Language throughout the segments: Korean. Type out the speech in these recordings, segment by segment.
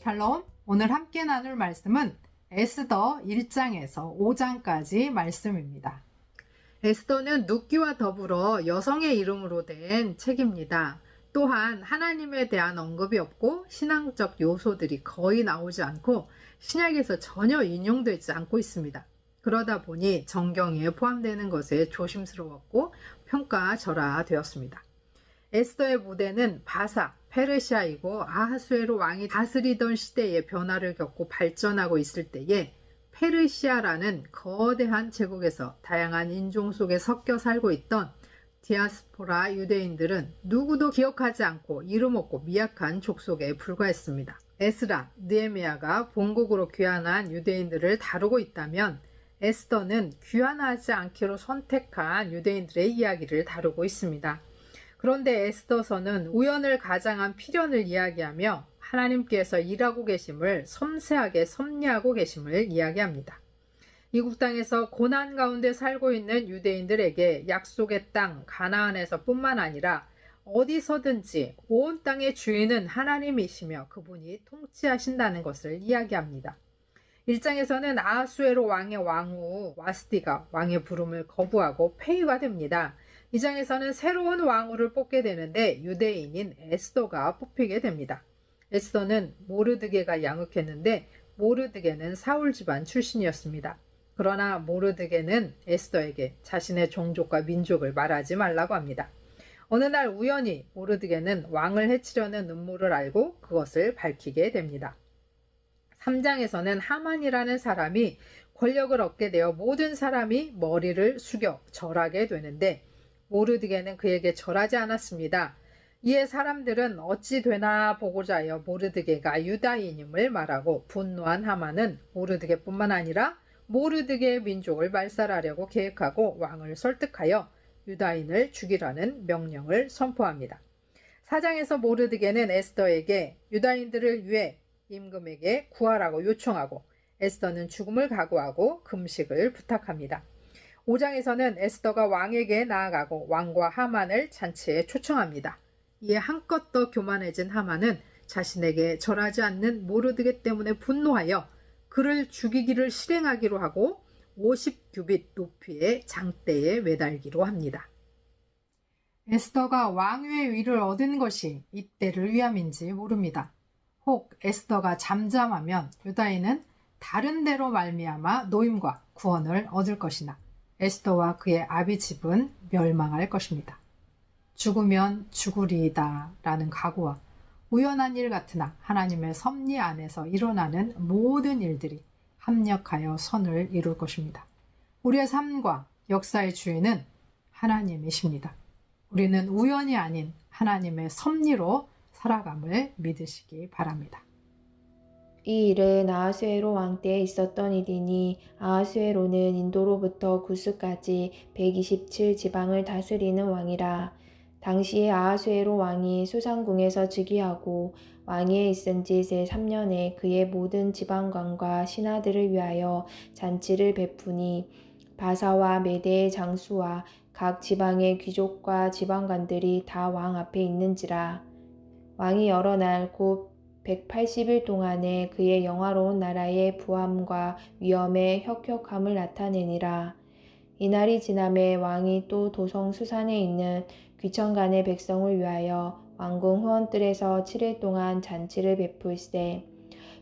샬롬. 오늘 함께 나눌 말씀은 에스더 1장에서 5장까지 말씀입니다. 에스더는 눕기와 더불어 여성의 이름으로 된 책입니다. 또한 하나님에 대한 언급이 없고 신앙적 요소들이 거의 나오지 않고 신약에서 전혀 인용되지 않고 있습니다. 그러다 보니 정경에 포함되는 것에 조심스러웠고 평가절하되었습니다. 에스더의 무대는 바사, 페르시아이고 아하수에로 왕이 다스리던 시대의 변화를 겪고 발전하고 있을 때에 페르시아라는 거대한 제국에서 다양한 인종 속에 섞여 살고 있던 디아스포라 유대인들은 누구도 기억하지 않고 이름 없고 미약한 족속에 불과했습니다. 에스라, 느헤미야가 본국으로 귀환한 유대인들을 다루고 있다면 에스더는 귀환하지 않기로 선택한 유대인들의 이야기를 다루고 있습니다. 그런데 에스더서는 우연을 가장한 필연을 이야기하며 하나님께서 일하고 계심을 섬세하게 섭리하고 계심을 이야기합니다. 이국 땅에서 고난 가운데 살고 있는 유대인들에게 약속의 땅 가나안에서 뿐만 아니라 어디서든지 온 땅의 주인은 하나님이시며 그분이 통치하신다는 것을 이야기합니다. 1장에서는 아하수에로 왕의 왕후 와스디가 왕의 부름을 거부하고 폐위가 됩니다. 2장에서는 새로운 왕후를 뽑게 되는데 유대인인 에스더가 뽑히게 됩니다. 에스더는 모르드게가 양육했는데 모르드게는 사울 집안 출신이었습니다. 그러나 모르드게는 에스더에게 자신의 종족과 민족을 말하지 말라고 합니다. 어느 날 우연히 모르드게는 왕을 해치려는 음모를 알고 그것을 밝히게 됩니다. 3장에서는 하만이라는 사람이 권력을 얻게 되어 모든 사람이 머리를 숙여 절하게 되는데 모르드게는 그에게 절하지 않았습니다. 이에 사람들은 어찌 되나 보고자 하여 모르드게가 유다인임을 말하고 분노한 하만은 모르드게뿐만 아니라 모르드게의 민족을 말살하려고 계획하고 왕을 설득하여 유다인을 죽이라는 명령을 선포합니다. 4장에서 모르드게는 에스더에게 유다인들을 위해 임금에게 구하라고 요청하고 에스더는 죽음을 각오하고 금식을 부탁합니다. 5장에서는 에스더가 왕에게 나아가고 왕과 하만을 잔치에 초청합니다. 이에 한껏 더 교만해진 하만은 자신에게 절하지 않는 모르드게 때문에 분노하여 그를 죽이기를 실행하기로 하고 50규빗 높이의 장대에 매달기로 합니다. 에스더가 왕위의 위를 얻은 것이 이때를 위함인지 모릅니다. 혹 에스더가 잠잠하면 유다인은 다른 데로 말미암아 노임과 구원을 얻을 것이나 에스더와 그의 아비 집은 멸망할 것입니다. 죽으면 죽으리이다 라는 각오와 우연한 일 같으나 하나님의 섭리 안에서 일어나는 모든 일들이 합력하여 선을 이룰 것입니다. 우리의 삶과 역사의 주인은 하나님이십니다. 우리는 우연이 아닌 하나님의 섭리로 살아감을 믿으시기 바랍니다. 이 일은 아하수에로 왕 때에 있었던 일이니 아하수에로는 인도로부터 구스까지 127지방을 다스리는 왕이라. 당시에 아하수에로 왕이 수상궁에서 즉위하고 왕위에 있은 지 제3년에 그의 모든 지방관과 신하들을 위하여 잔치를 베푸니 바사와 메대의 장수와 각 지방의 귀족과 지방관들이 다 왕 앞에 있는지라. 왕이 여러 날 곧 180일 동안에 그의 영화로운 나라의 부함과 위엄의 혁혁함을 나타내니라. 이날이 지남에 왕이 또 도성 수산에 있는 귀천간의 백성을 위하여 왕궁 후원뜰에서 7일 동안 잔치를 베풀세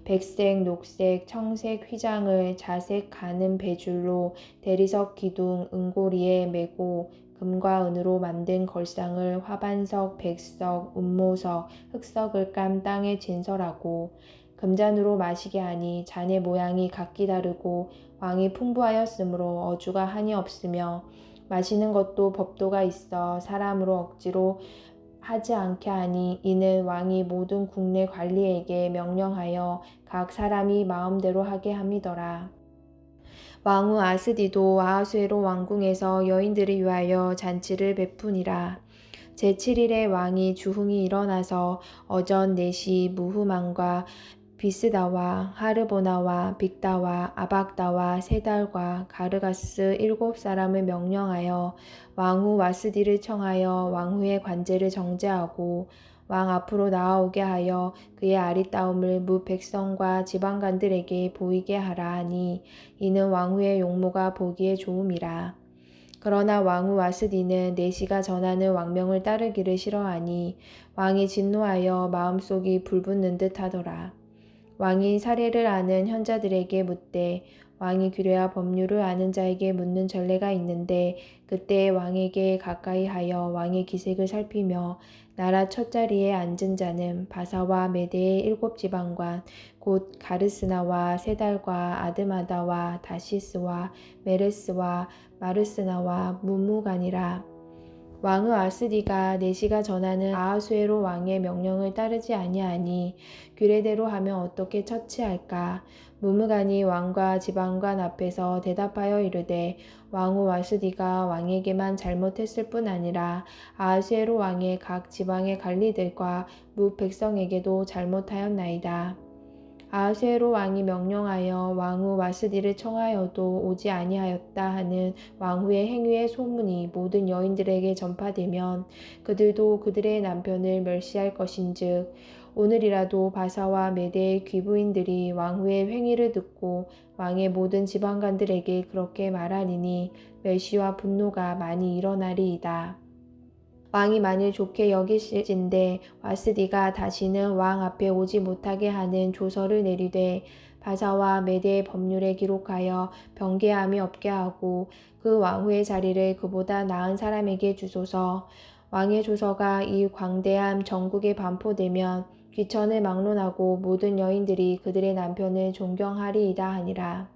백색, 녹색, 청색 휘장을 자색 가는 배줄로 대리석 기둥 은고리에 메고 금과 은으로 만든 걸상을 화반석, 백석, 운모석, 흑석을 깐 땅에 진설하고 금잔으로 마시게 하니 잔의 모양이 각기 다르고 왕이 풍부하였으므로 어주가 한이 없으며 마시는 것도 법도가 있어 사람으로 억지로 하지 않게 하니 이는 왕이 모든 국내 관리에게 명령하여 각 사람이 마음대로 하게 함이더라. 왕후 아스디도 아하수에로 왕궁에서 여인들을 위하여 잔치를 베푸니라. 제7일에 왕이 주흥이 일어나서 어전 넷이 무후만과 비스다와 하르보나와 빅다와 아박다와 세달과 가르가스 7사람을 명령하여 왕후 와스디를 청하여 왕후의 관제를 정죄하고 왕 앞으로 나아오게 하여 그의 아리따움을 뭇 백성과 지방간들에게 보이게 하라 하니 이는 왕후의 용모가 보기에 좋음이라. 그러나 왕후 와스디는 내시가 전하는 왕명을 따르기를 싫어하니 왕이 진노하여 마음속이 불붙는 듯 하더라. 왕이 사례를 아는 현자들에게 묻되 왕이 규례와 법률을 아는 자에게 묻는 전례가 있는데 그때 왕에게 가까이 하여 왕의 기색을 살피며 나라 첫자리에 앉은 자는 바사와 메대의 7지방관 곧 가르스나와 세달과 아드마다와 다시스와 메레스와 마르스나와 무무간이라. 왕의 아스디가 내시가 전하는 아하수에로 왕의 명령을 따르지 아니하니 규례대로 하면 어떻게 처치할까? 무무간이 왕과 지방관 앞에서 대답하여 이르되 왕후 와스디가 왕에게만 잘못했을 뿐 아니라 아하수에로 왕의 각 지방의 관리들과 무 백성에게도 잘못하였나이다. 아하수에로 왕이 명령하여 왕후 와스디를 청하여도 오지 아니하였다 하는 왕후의 행위의 소문이 모든 여인들에게 전파되면 그들도 그들의 남편을 멸시할 것인즉 오늘이라도 바사와 메대의 귀부인들이 왕후의 행위를 듣고 왕의 모든 지방관들에게 그렇게 말하리니 멸시와 분노가 많이 일어나리이다. 왕이 만일 좋게 여기실진대 와스디가 다시는 왕 앞에 오지 못하게 하는 조서를 내리되 바사와 메대의 법률에 기록하여 변개함이 없게 하고 그 왕후의 자리를 그보다 나은 사람에게 주소서. 왕의 조서가 이 광대함 전국에 반포되면 귀천을 막론하고 모든 여인들이 그들의 남편을 존경하리이다 하니라.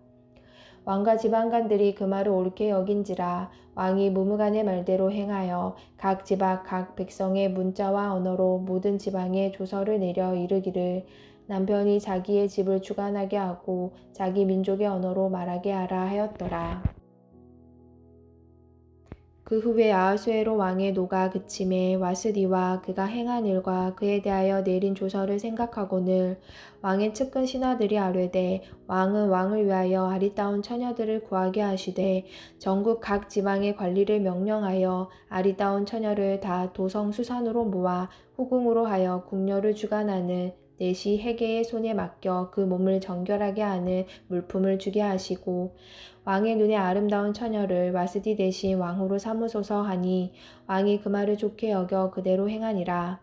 왕과 지방관들이 그 말을 옳게 여긴지라. 왕이 무무간의 말대로 행하여 각 지방 각 백성의 문자와 언어로 모든 지방에 조서를 내려 이르기를 남편이 자기의 집을 주관하게 하고 자기 민족의 언어로 말하게 하라 하였더라. 그 후에 아하수에로 왕의 노가 그침에 와스디와 그가 행한 일과 그에 대하여 내린 조서를 생각하고는 왕의 측근 신하들이 아뢰되 왕은 왕을 위하여 아리따운 처녀들을 구하게 하시되 전국 각 지방의 관리를 명령하여 아리따운 처녀를 다 도성 수산으로 모아 후궁으로 하여 궁녀를 주관하는 내시 해계의 손에 맡겨 그 몸을 정결하게 하는 물품을 주게 하시고 왕의 눈에 아름다운 처녀를 와스디 대신 왕후로 삼으소서 하니 왕이 그 말을 좋게 여겨 그대로 행하니라.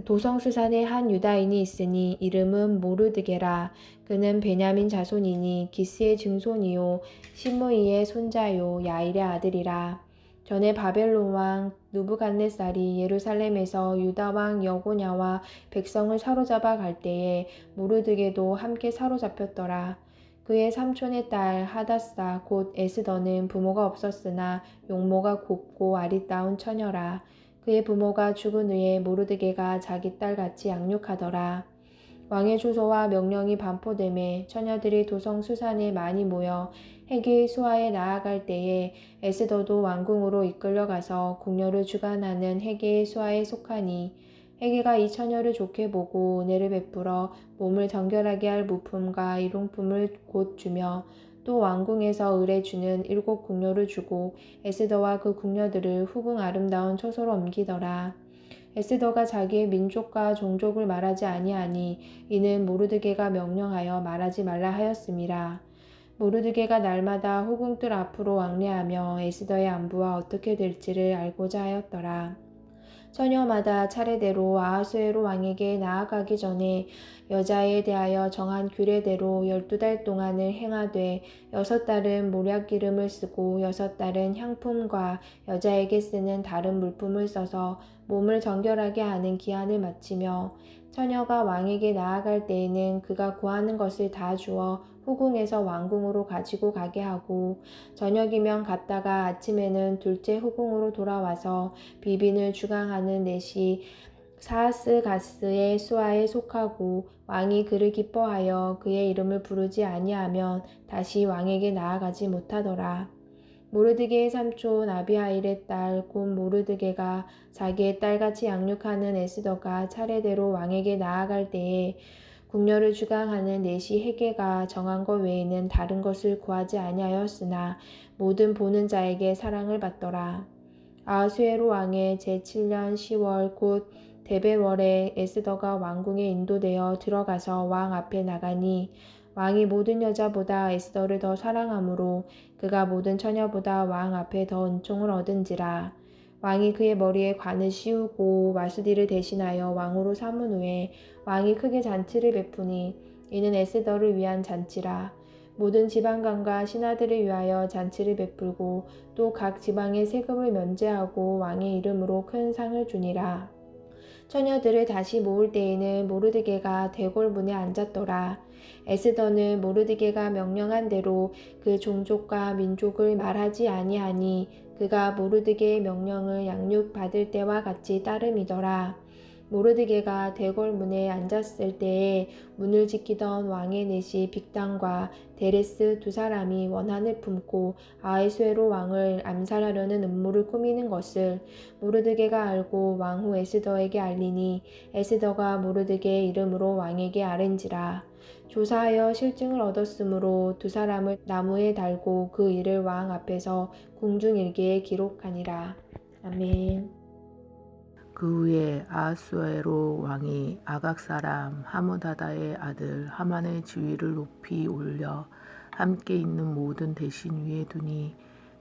도성수산에 한 유다인이 있으니 이름은 모르드게라. 그는 베냐민 자손이니 기스의 증손이요 시므이의 손자요 야일의 아들이라. 전에 바벨론 왕 느부갓네살이 예루살렘에서 유다 왕 여고냐와 백성을 사로잡아 갈 때에 모르드게도 함께 사로잡혔더라. 그의 삼촌의 딸 하다사 곧 에스더는 부모가 없었으나 용모가 곱고 아리따운 처녀라. 그의 부모가 죽은 후에 모르드게가 자기 딸같이 양육하더라. 왕의 조서와 명령이 반포되매 처녀들이 도성 수산에 많이 모여 해계의 수하에 나아갈 때에 에스더도 왕궁으로 이끌려가서 궁녀를 주관하는 해계의 수하에 속하니 해계가 이 처녀를 좋게 보고 은혜를 베풀어 몸을 정결하게 할 무품과 일용품을 곧 주며 또 왕궁에서 을에 주는 7 궁녀를 주고 에스더와 그 궁녀들을 후궁 아름다운 처소로 옮기더라. 에스더가 자기의 민족과 종족을 말하지 아니하니 이는 모르드게가 명령하여 말하지 말라 하였음이라. 모르드게가 날마다 후궁들 앞으로 왕래하며 에스더의 안부와 어떻게 될지를 알고자 하였더라. 처녀마다 차례대로 아하수에로 왕에게 나아가기 전에 여자에 대하여 정한 규례대로 12달 동안을 행하되 6달은 몰약 기름을 쓰고 6달은 향품과 여자에게 쓰는 다른 물품을 써서 몸을 정결하게 하는 기한을 마치며 처녀가 왕에게 나아갈 때에는 그가 구하는 것을 다 주어 후궁에서 왕궁으로 가지고 가게 하고 저녁이면 갔다가 아침에는 둘째 후궁으로 돌아와서 비빈을 주강하는 넷이 사하스가스의 수하에 속하고 왕이 그를 기뻐하여 그의 이름을 부르지 아니하면 다시 왕에게 나아가지 못하더라. 모르드게의 삼촌 아비하일의 딸 곧 모르드게가 자기의 딸같이 양육하는 에스더가 차례대로 왕에게 나아갈 때에 궁녀를 주강하는 넷이 해계가 정한 것 외에는 다른 것을 구하지 아니하였으나 모든 보는 자에게 사랑을 받더라. 아하수에로 왕의 제7년 10월 곧 데벨월에 에스더가 왕궁에 인도되어 들어가서 왕 앞에 나가니 왕이 모든 여자보다 에스더를 더 사랑하므로 그가 모든 처녀보다 왕 앞에 더 은총을 얻은지라. 왕이 그의 머리에 관을 씌우고 와수디를 대신하여 왕으로 삼은 후에 왕이 크게 잔치를 베푸니 이는 에스더를 위한 잔치라. 모든 지방관과 신하들을 위하여 잔치를 베풀고 또 각 지방의 세금을 면제하고 왕의 이름으로 큰 상을 주니라. 처녀들을 다시 모을 때에는 모르드게가 대궐문에 앉았더라. 에스더는 모르드게가 명령한 대로 그 종족과 민족을 말하지 아니하니 그가 모르드게의 명령을 양육받을 때와 같이 따름이더라. 모르드게가 대궐문에 앉았을 때에 문을 지키던 왕의 내시 빅단과 데레스 두 사람이 원한을 품고 아하수에로 왕을 암살하려는 음모를 꾸미는 것을 모르드게가 알고 왕후 에스더에게 알리니 에스더가 모르드게의 이름으로 왕에게 아른지라. 조사하여 실증을 얻었으므로 두 사람을 나무에 달고 그 일을 왕 앞에서 궁중일기에 기록하니라. 아멘. 그 후에 아하수에로 왕이 아각 사람 하므다다의 아들 하만의 지위를 높이 올려 함께 있는 모든 대신 위에 두니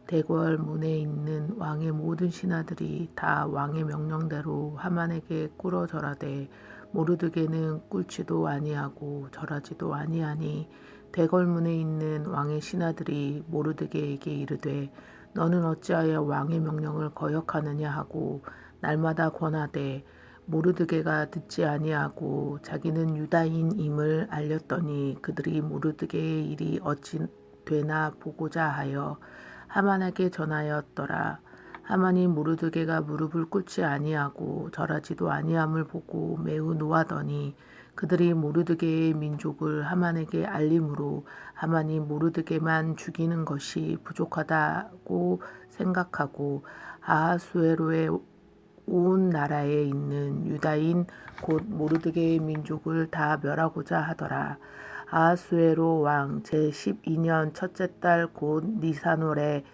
대궐 문에 있는 왕의 모든 신하들이 다 왕의 명령대로 하만에게 꿇어 절하되 모르드게는 꿇지도 아니하고 절하지도 아니하니 대궐 문에 있는 왕의 신하들이 모르드게에게 이르되 너는 어찌하여 왕의 명령을 거역하느냐 하고 날마다 권하되 모르드게가 듣지 아니하고 자기는 유다인임을 알렸더니 그들이 모르드게의 일이 어찌 되나 보고자 하여 하만에게 전하였더라. 하만이 모르드게가 무릎을 꿇지 아니하고 절하지도 아니함을 보고 매우 노하더니 그들이 모르드게의 민족을 하만에게 알림으로 하만이 모르드게만 죽이는 것이 부족하다고 생각하고 아하수에로의 온 나라에 있는 유다인 곧 모르드게의 민족을 다 멸하고자 하더라. 아하수에로 왕 제12년 첫째 달 곧 니산월에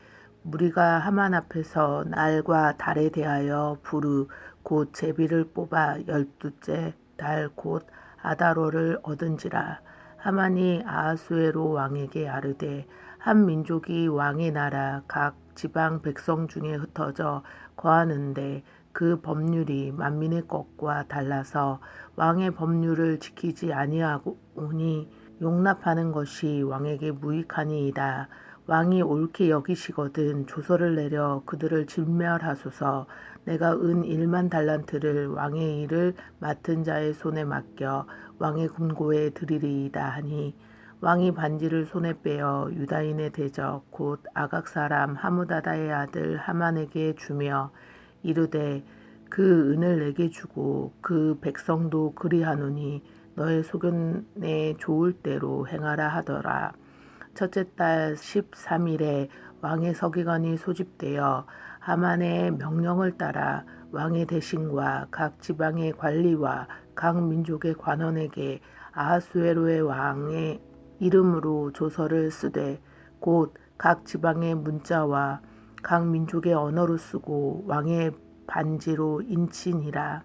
무리가 하만 앞에서 날과 달에 대하여 부르 곧 제비를 뽑아 12째 달 곧 아달월을 얻은지라. 하만이 아하수에로 왕에게 아르되 한 민족이 왕의 나라 각 지방 백성 중에 흩어져 거하는데 그 법률이 만민의 것과 달라서 왕의 법률을 지키지 아니하오니 용납하는 것이 왕에게 무익하니이다. 왕이 옳게 여기시거든 조서를 내려 그들을 진멸하소서. 내가 은 1만 달란트를 왕의 일을 맡은 자의 손에 맡겨 왕의 금고에 드리리이다 하니 왕이 반지를 손에 빼어 유다인의 대적 곧 아각 사람 하므다다의 아들 하만에게 주며 이르되 그 은을 내게 주고 그 백성도 그리하노니 너의 소견에 좋을 대로 행하라 하더라. 첫째 달 13일에 왕의 서기관이 소집되어 하만의 명령을 따라 왕의 대신과 각 지방의 관리와 각 민족의 관원에게 아하수에로의 왕의 이름으로 조서를 쓰되 곧 각 지방의 문자와 각 민족의 언어로 쓰고 왕의 반지로 인치니라.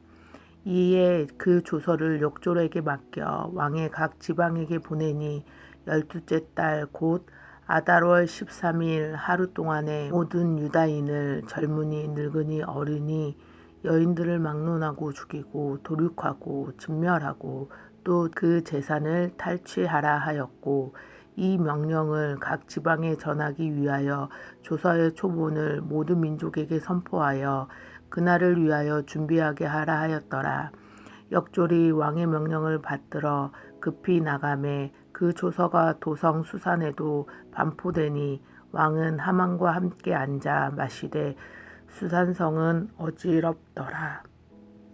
이에 그 조서를 역졸에게 맡겨 왕의 각 지방에게 보내니 12째 달 곧 아달월 13일 하루 동안에 모든 유다인을 젊은이 늙은이 어린이 여인들을 막론하고 죽이고 도륙하고 진멸하고 또 그 재산을 탈취하라 하였고 이 명령을 각 지방에 전하기 위하여 조서의 초본을 모든 민족에게 선포하여 그날을 위하여 준비하게 하라 하였더라. 역졸이 왕의 명령을 받들어 급히 나가매 그 조서가 도성 수산에도 반포되니 왕은 하만과 함께 앉아 마시되 수산성은 어지럽더라.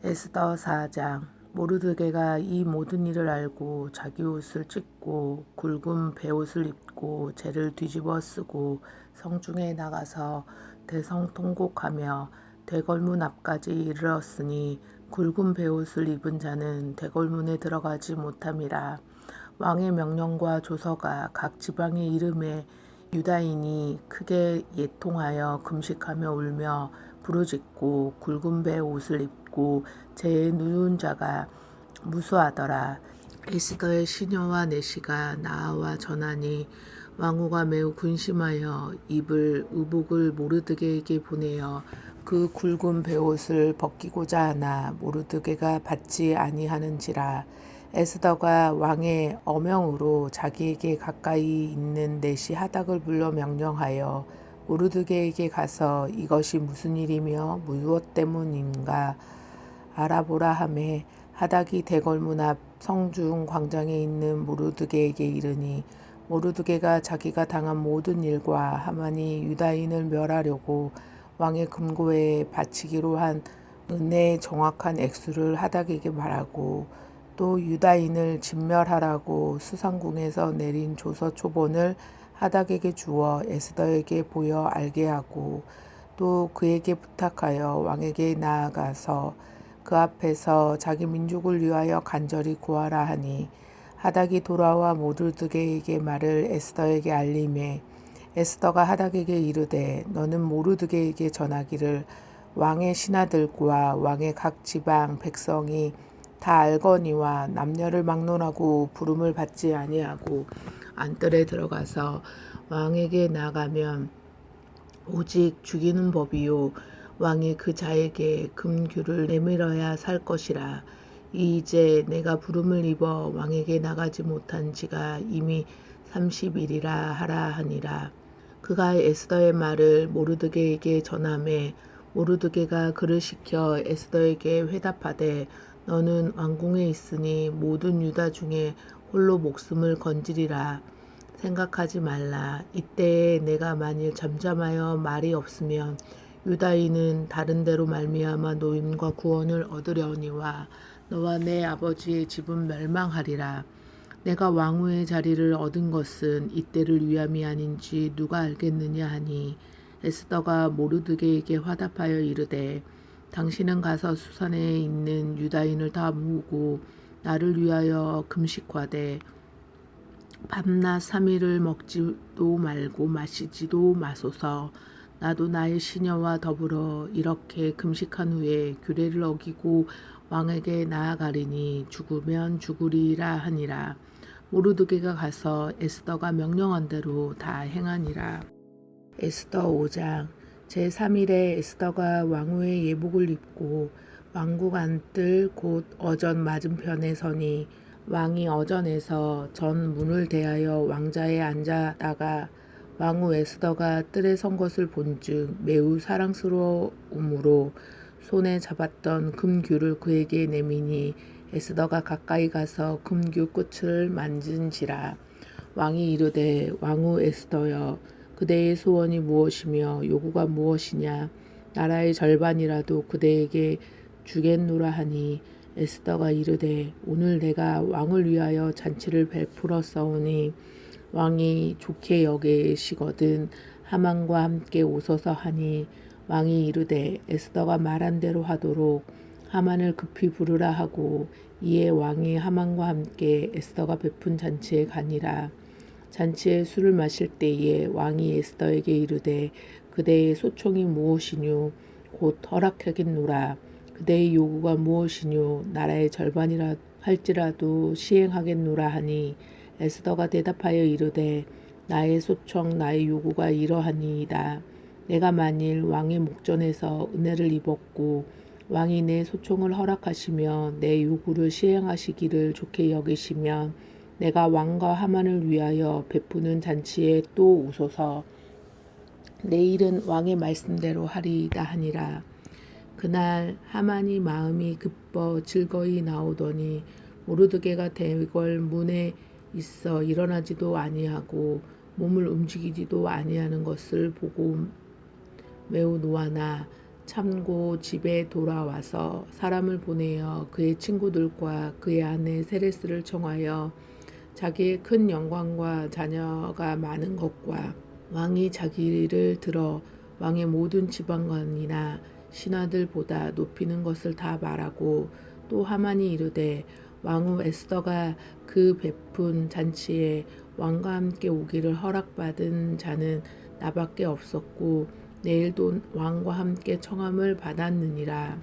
에스더 4장. 모르드게가 이 모든 일을 알고 자기 옷을 찢고 굵은 베옷을 입고 재를 뒤집어 쓰고 성중에 나가서 대성통곡하며 대궐문 앞까지 이르렀으니 굵은 베옷을 입은 자는 대궐문에 들어가지 못함이라. 왕의 명령과 조서가 각 지방의 이름에 유다인이 크게 예통하여 금식하며 울며 부르짖고 굵은 배 옷을 입고 제 누운 자가 무수하더라. 에스더의 시녀와 내시가 나아와 전하니 왕후가 매우 근심하여 입을 의복을 모르드게에게 보내어 그 굵은 베옷을 벗기고자 하나 모르드게가 받지 아니하는지라. 에스더가 왕의 어명으로 자기에게 가까이 있는 내시 하닥을 불러 명령하여 모르드게에게 가서 이것이 무슨 일이며 무엇 때문인가 알아보라 하매 하닥이 대궐문 앞 성중 광장에 있는 모르드게에게 이르니 모르드게가 자기가 당한 모든 일과 하만이 유다인을 멸하려고 왕의 금고에 바치기로 한 은혜의 정확한 액수를 하닥에게 말하고 또 유다인을 진멸하라고 수상궁에서 내린 조서 초본을 하닥에게 주어 에스더에게 보여 알게 하고 또 그에게 부탁하여 왕에게 나아가서 그 앞에서 자기 민족을 위하여 간절히 구하라 하니 하닥이 돌아와 모르드게에게 말을 에스더에게 알림해 에스더가 하닥에게 이르되 너는 모르드게에게 전하기를 왕의 신하들과 왕의 각 지방 백성이 다 알거니와 남녀를 막론하고 부름을 받지 아니하고 안뜰에 들어가서 왕에게 나가면 오직 죽이는 법이요 왕이 그 자에게 금규를 내밀어야 살 것이라. 이제 내가 부름을 입어 왕에게 나가지 못한 지가 이미 30일이라 하라 하니라. 그가 에스더의 말을 모르드게에게 전하매 모르드게가 그를 시켜 에스더에게 회답하되 너는 왕궁에 있으니 모든 유다 중에 홀로 목숨을 건지리라. 생각하지 말라. 이때에 내가 만일 잠잠하여 말이 없으면 유다인은 다른 데로 말미암아 노임과 구원을 얻으려니와 너와 내 아버지의 집은 멸망하리라. 내가 왕후의 자리를 얻은 것은 이때를 위함이 아닌지 누가 알겠느냐 하니 에스더가 모르드게에게 화답하여 이르되 당신은 가서 수산에 있는 유다인을 다 모으고 나를 위하여 금식하되 밤낮 3일을 먹지도 말고 마시지도 마소서. 나도 나의 시녀와 더불어 이렇게 금식한 후에 규례를 어기고 왕에게 나아가리니 죽으면 죽으리라 하니라. 모르드게가 가서 에스더가 명령한 대로 다 행하니라. 에스더 5장. 제3일에 에스더가 왕후의 예복을 입고 왕국 안뜰 곧 어전 맞은편에 서니 왕이 어전에서 전 문을 대하여 왕자에 앉아다가 왕후 에스더가 뜰에 선 것을 본즉 매우 사랑스러움으로 손에 잡았던 금규를 그에게 내미니 에스더가 가까이 가서 금규 끝을 만진지라. 왕이 이르되 왕후 에스더여 그대의 소원이 무엇이며 요구가 무엇이냐 나라의 절반이라도 그대에게 주겠노라 하니 에스더가 이르되 오늘 내가 왕을 위하여 잔치를 베풀었사오니 왕이 좋게 여기시거든 하만과 함께 오소서 하니 왕이 이르되 에스더가 말한 대로 하도록 하만을 급히 부르라 하고 이에 왕이 하만과 함께 에스더가 베푼 잔치에 가니라. 잔치에 술을 마실 때에 왕이 에스더에게 이르되 그대의 소총이 무엇이뇨 곧 허락하겠노라. 그대의 요구가 무엇이뇨 나라의 절반이라 할지라도 시행하겠노라 하니 에스더가 대답하여 이르되 나의 소청 나의 요구가 이러하니이다. 내가 만일 왕의 목전에서 은혜를 입었고 왕이 내 소총을 허락하시며 내 요구를 시행하시기를 좋게 여기시면 내가 왕과 하만을 위하여 베푸는 잔치에 또 오소서. 내일은 왕의 말씀대로 하리이다 하니라. 그날 하만이 마음이 급어 즐거이 나오더니 모르드게가 대궐 문에 있어 일어나지도 아니하고 몸을 움직이지도 아니하는 것을 보고 매우 노하나 참고 집에 돌아와서 사람을 보내어 그의 친구들과 그의 아내 세레스를 청하여 자기의 큰 영광과 자녀가 많은 것과 왕이 자기를 들어 왕의 모든 지방관이나 신하들보다 높이는 것을 다 말하고 또 하만이 이르되 왕후 에스더가 그 베푼 잔치에 왕과 함께 오기를 허락받은 자는 나밖에 없었고 내일도 왕과 함께 청함을 받았느니라.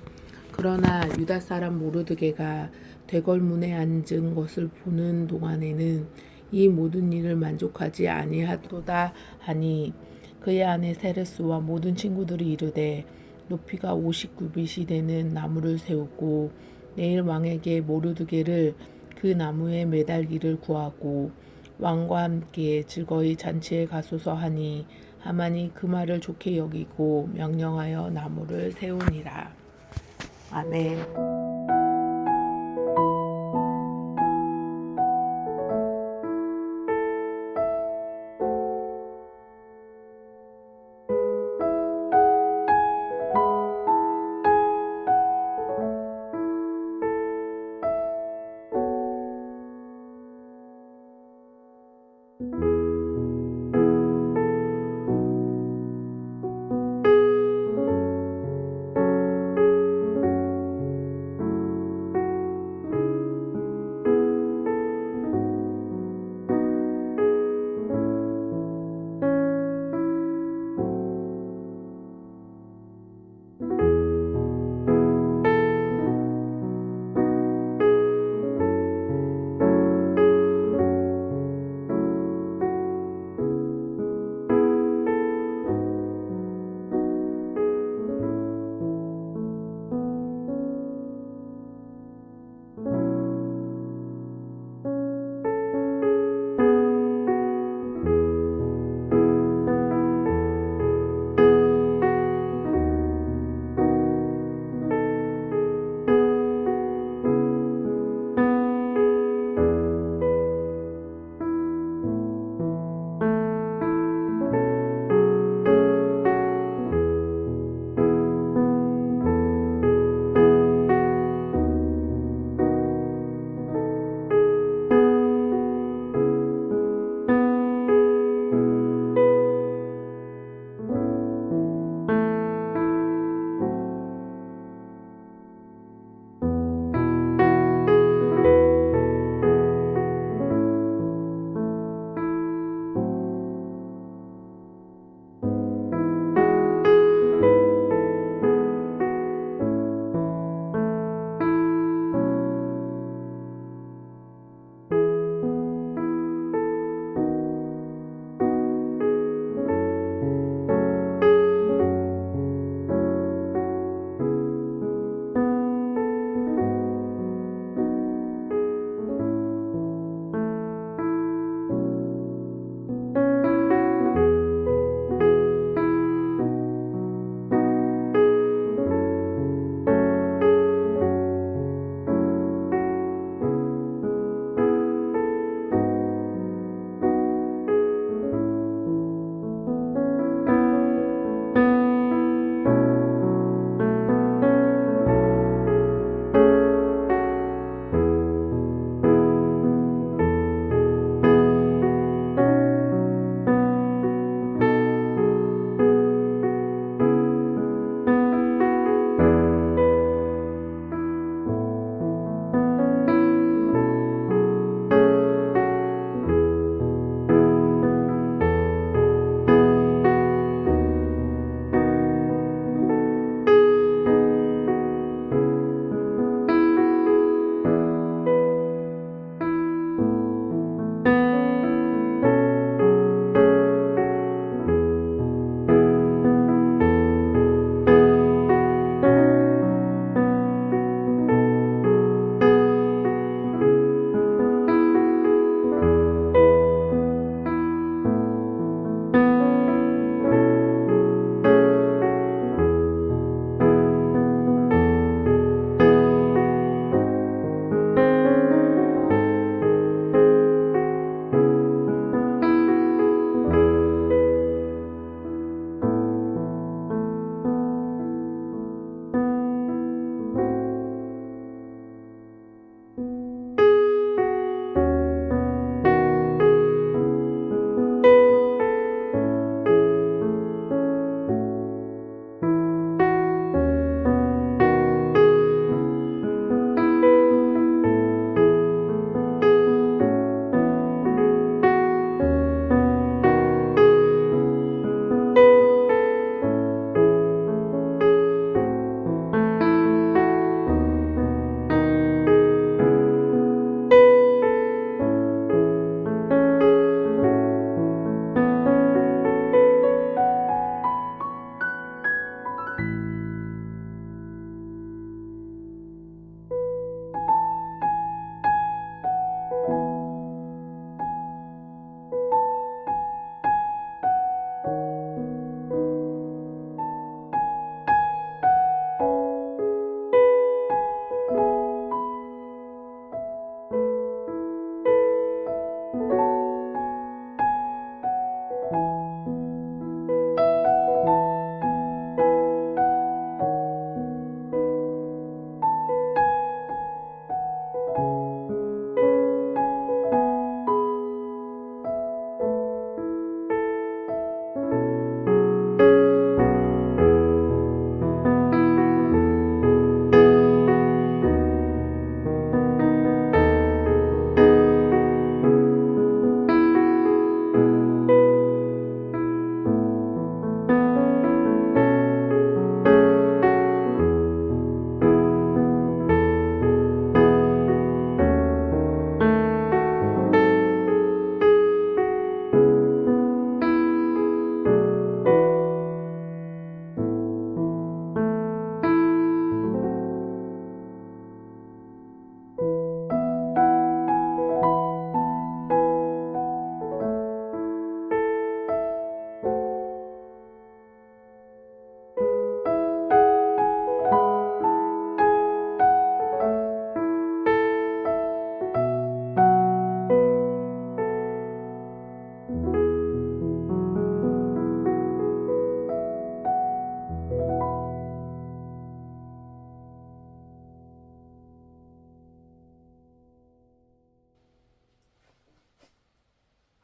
그러나 유다 사람 모르드게가 대궐문에 앉은 것을 보는 동안에는 이 모든 일을 만족하지 아니하도다 하니 그의 아내 세레스와 모든 친구들이 이르되 높이가 50규빗이 되는 나무를 세우고 내일 왕에게 모르드게를 그 나무에 매달기를 구하고 왕과 함께 즐거이 잔치에 가소서 하니 하만이 그 말을 좋게 여기고 명령하여 나무를 세우니라. 아멘.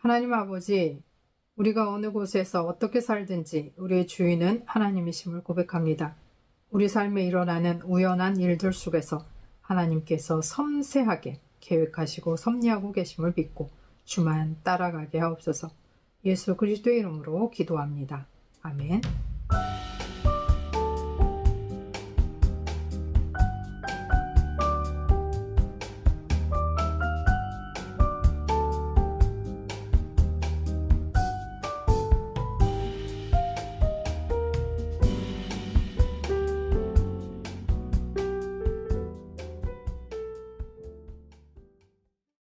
하나님 아버지, 우리가 어느 곳에서 어떻게 살든지 우리의 주인은 하나님이심을 고백합니다. 우리 삶에 일어나는 우연한 일들 속에서 하나님께서 섬세하게 계획하시고 섭리하고 계심을 믿고 주만 따라가게 하옵소서. 예수 그리스도의 이름으로 기도합니다. 아멘.